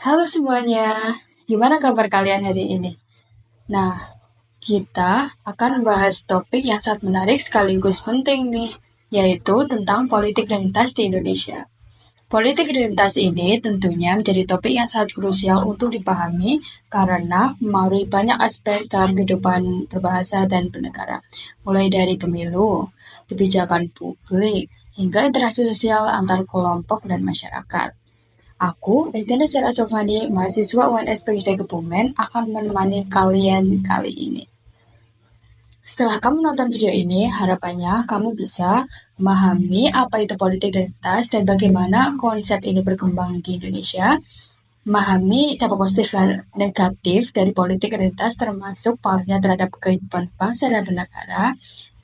Halo semuanya, gimana kabar kalian hari ini? Nah, kita akan membahas topik yang sangat menarik sekaligus penting nih, yaitu tentang politik identitas di Indonesia. Politik identitas ini tentunya menjadi topik yang sangat krusial untuk dipahami karena memengaruhi banyak aspek dalam kehidupan berbahasa dan bernegara, mulai dari pemilu, kebijakan publik, hingga interaksi sosial antar kelompok dan masyarakat. Aku, Egana Sera Sofani, mahasiswa UNS PGD Kebumen, akan menemani kalian kali ini. Setelah kamu nonton video ini, harapannya kamu bisa memahami apa itu politik identitas dan bagaimana konsep ini berkembang di Indonesia, memahami dampak positif dan negatif dari politik identitas termasuk pengaruhnya terhadap kehidupan bangsa dan bernegara,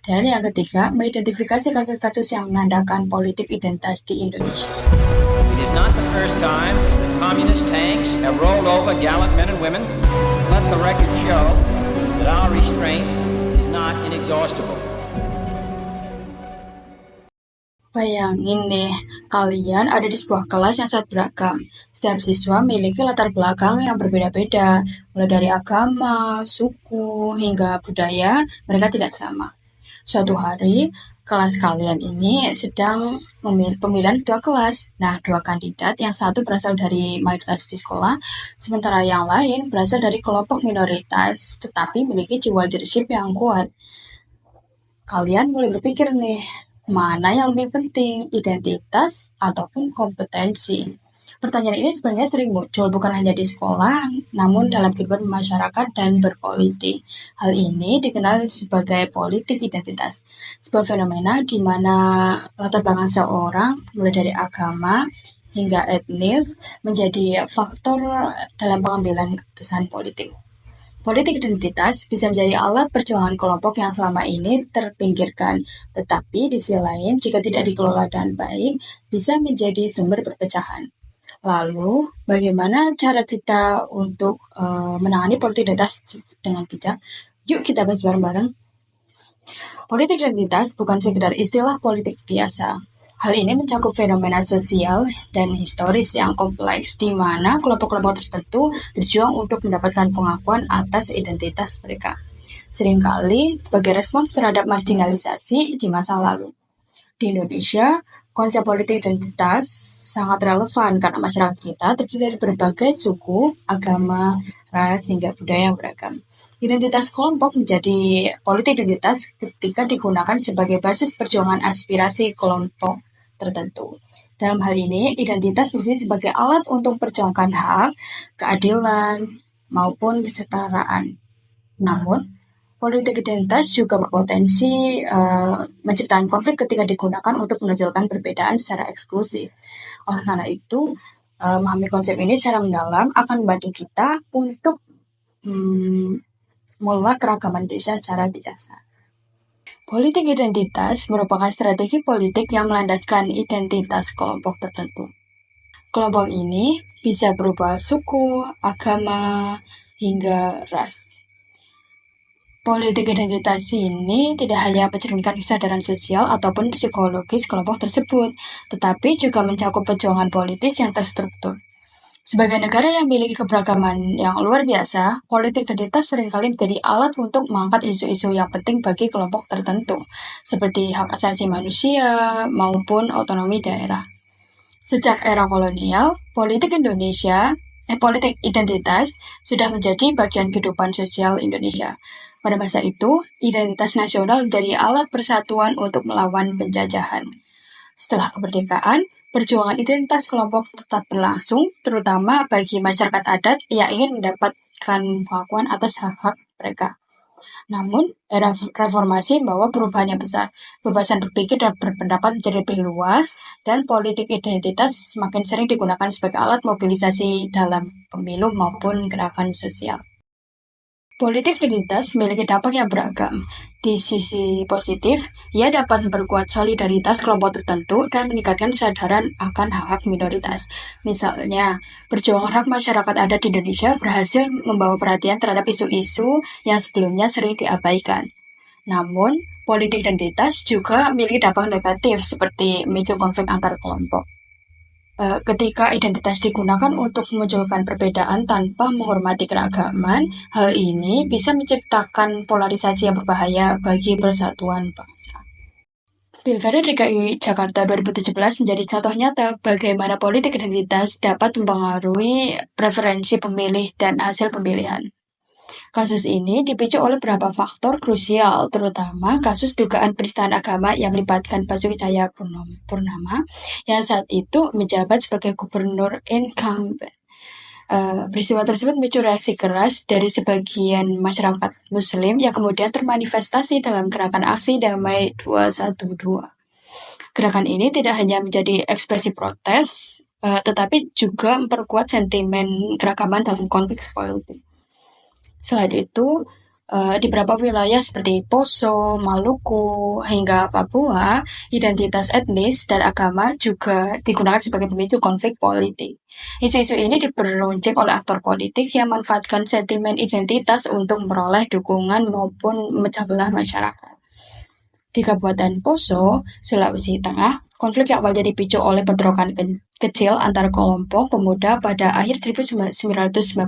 dan yang ketiga, mengidentifikasi kasus-kasus yang menandakan politik identitas di Indonesia. It is not the first time that communist tanks have rolled over gallant men and women. Let the record show that our restraint is not inexhaustible. Bayangin nih, kalian ada di sebuah kelas yang sangat beragam. Setiap siswa memiliki latar belakang yang berbeda-beda, mulai dari agama, suku, hingga budaya, mereka tidak sama. Suatu hari, kelas kalian ini sedang pemilihan ketua kelas. Nah, dua kandidat, yang satu berasal dari mayoritas di sekolah, sementara yang lain berasal dari kelompok minoritas, tetapi memiliki jiwa leadership yang kuat. Kalian mulai berpikir nih, mana yang lebih penting, identitas ataupun kompetensi? Pertanyaan ini sebenarnya sering muncul bukan hanya di sekolah, namun dalam kehidupan masyarakat dan berpolitik. Hal ini dikenal sebagai politik identitas, sebuah fenomena di mana latar belakang seorang, mulai dari agama hingga etnis, menjadi faktor dalam pengambilan keputusan politik. Politik identitas bisa menjadi alat perjuangan kelompok yang selama ini terpinggirkan, tetapi di sisi lain, jika tidak dikelola dengan baik, bisa menjadi sumber perpecahan. Lalu, bagaimana cara kita untuk menangani politik identitas dengan bijak? Yuk kita bahas bareng-bareng. Politik identitas bukan sekedar istilah politik biasa. Hal ini mencakup fenomena sosial dan historis yang kompleks, di mana kelompok-kelompok tertentu berjuang untuk mendapatkan pengakuan atas identitas mereka. Seringkali sebagai respons terhadap marginalisasi di masa lalu. Di Indonesia, konsep politik identitas sangat relevan karena masyarakat kita terdiri dari berbagai suku, agama, ras, hingga budaya yang beragam. Identitas kelompok menjadi politik identitas ketika digunakan sebagai basis perjuangan aspirasi kelompok tertentu. Dalam hal ini, identitas berfungsi sebagai alat untuk memperjuangkan hak, keadilan, maupun kesetaraan. Namun, politik identitas juga berpotensi menciptakan konflik ketika digunakan untuk menonjolkan perbedaan secara eksklusif. Oleh karena itu, memahami konsep ini secara mendalam akan membantu kita untuk mengelola keragaman Indonesia secara bijaksana. Politik identitas merupakan strategi politik yang melandaskan identitas kelompok tertentu. Kelompok ini bisa berupa suku, agama, hingga ras. Politik identitas ini tidak hanya mencerminkan kesadaran sosial ataupun psikologis kelompok tersebut, tetapi juga mencakup perjuangan politis yang terstruktur. Sebagai negara yang memiliki keberagaman yang luar biasa, politik identitas seringkali menjadi alat untuk mengangkat isu-isu yang penting bagi kelompok tertentu, seperti hak asasi manusia maupun otonomi daerah. Sejak era kolonial, politik identitas sudah menjadi bagian kehidupan sosial Indonesia. Pada masa itu, identitas nasional menjadi alat persatuan untuk melawan penjajahan. Setelah kemerdekaan, perjuangan identitas kelompok tetap berlangsung, terutama bagi masyarakat adat yang ingin mendapatkan pengakuan atas hak-hak mereka. Namun, era reformasi membawa perubahan yang besar. Kebebasan berpikir dan berpendapat menjadi lebih luas, dan politik identitas semakin sering digunakan sebagai alat mobilisasi dalam pemilu maupun gerakan sosial. Politik identitas memiliki dampak yang beragam. Di sisi positif, ia dapat memperkuat solidaritas kelompok tertentu dan meningkatkan kesadaran akan hak-hak minoritas. Misalnya, perjuangan hak masyarakat adat di Indonesia berhasil membawa perhatian terhadap isu-isu yang sebelumnya sering diabaikan. Namun, politik identitas juga memiliki dampak negatif seperti memicu konflik antar kelompok. Ketika identitas digunakan untuk memunculkan perbedaan tanpa menghormati keragaman, hal ini bisa menciptakan polarisasi yang berbahaya bagi persatuan bangsa. Pilkada DKI Jakarta 2017 menjadi contoh nyata bagaimana politik identitas dapat mempengaruhi preferensi pemilih dan hasil pemilihan. Kasus ini dipicu oleh beberapa faktor krusial, terutama kasus dugaan penistaan agama yang melibatkan Basuki Cahayapurnama yang saat itu menjabat sebagai gubernur incumbent. Peristiwa tersebut memicu reaksi keras dari sebagian masyarakat Muslim yang kemudian termanifestasi dalam gerakan aksi damai 212. Gerakan ini tidak hanya menjadi ekspresi protes, tetapi juga memperkuat sentimen keragaman dalam konteks politik. Selain itu, di beberapa wilayah seperti Poso, Maluku, hingga Papua, identitas etnis dan agama juga digunakan sebagai pemicu konflik politik. Isu-isu ini diperuncing oleh aktor politik yang memanfaatkan sentimen identitas untuk memperoleh dukungan maupun memecah belah masyarakat. Di Kabupaten Poso, Sulawesi Tengah, konflik yang awalnya dipicu oleh bentrokan kecil antar kelompok pemuda pada akhir 1998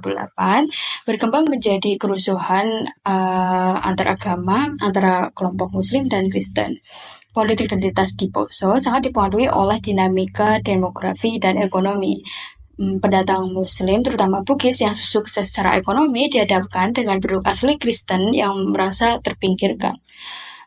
berkembang menjadi kerusuhan antar agama antara kelompok Muslim dan Kristen. Politik identitas di Poso sangat dipengaruhi oleh dinamika demografi dan ekonomi. Pendatang Muslim, terutama Bugis yang sukses secara ekonomi, dihadapkan dengan penduduk asli Kristen yang merasa terpinggirkan.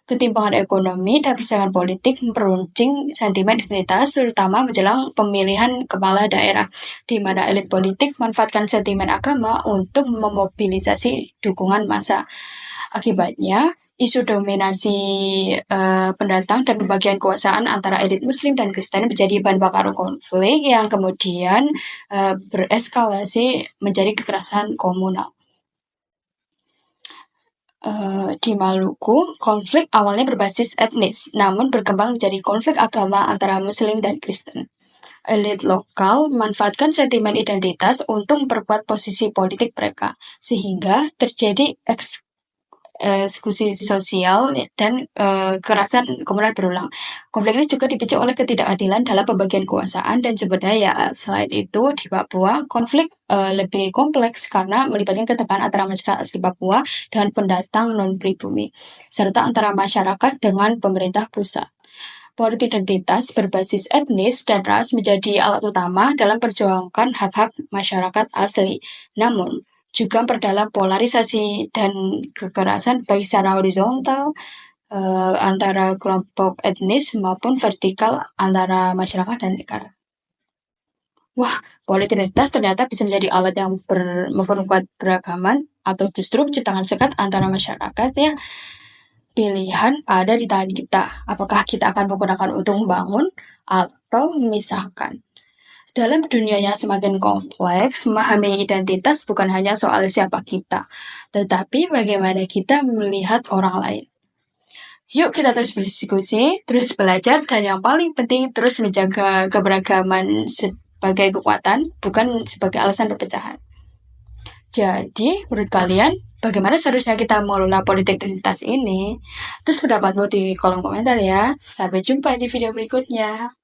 Ketimpangan ekonomi dan persaingan politik memperuncing sentimen identitas, terutama menjelang pemilihan kepala daerah, di mana elit politik memanfaatkan sentimen agama untuk memobilisasi dukungan massa. Akibatnya, isu dominasi pendatang dan pembagian kekuasaan antara elit Muslim dan Kristen menjadi bahan bakar konflik yang kemudian bereskalasi menjadi kekerasan komunal. Di Maluku, konflik awalnya berbasis etnis, namun berkembang menjadi konflik agama antara Muslim dan Kristen. Elit lokal memanfaatkan sentimen identitas untuk memperkuat posisi politik mereka, sehingga terjadi eksklusi sosial dan kekerasan komunal berulang. Konflik ini juga dipicu oleh ketidakadilan dalam pembagian kekuasaan dan sumber daya. Selain itu, di Papua, konflik lebih kompleks karena melibatkan ketegangan antara masyarakat asli Papua dengan pendatang non-pribumi, serta antara masyarakat dengan pemerintah pusat. Politik identitas berbasis etnis dan ras menjadi alat utama dalam perjuangan hak-hak masyarakat asli. Namun, juga memperdalam polarisasi dan kekerasan baik secara horizontal antara kelompok etnis maupun vertikal antara masyarakat dan negara. Wah, politik identitas ternyata bisa menjadi alat yang memperkuat beragaman atau justru menciptakan sekat antara masyarakat ya. Pilihan ada di tangan kita. Apakah kita akan menggunakan untuk membangun atau memisahkan? Dalam dunia yang semakin kompleks, memahami identitas bukan hanya soal siapa kita, tetapi bagaimana kita melihat orang lain. Yuk kita terus berdiskusi, terus belajar, dan yang paling penting terus menjaga keberagaman sebagai kekuatan, bukan sebagai alasan perpecahan. Jadi, menurut kalian, bagaimana seharusnya kita mengelola politik identitas ini? Terus pendapatmu di kolom komentar ya. Sampai jumpa di video berikutnya.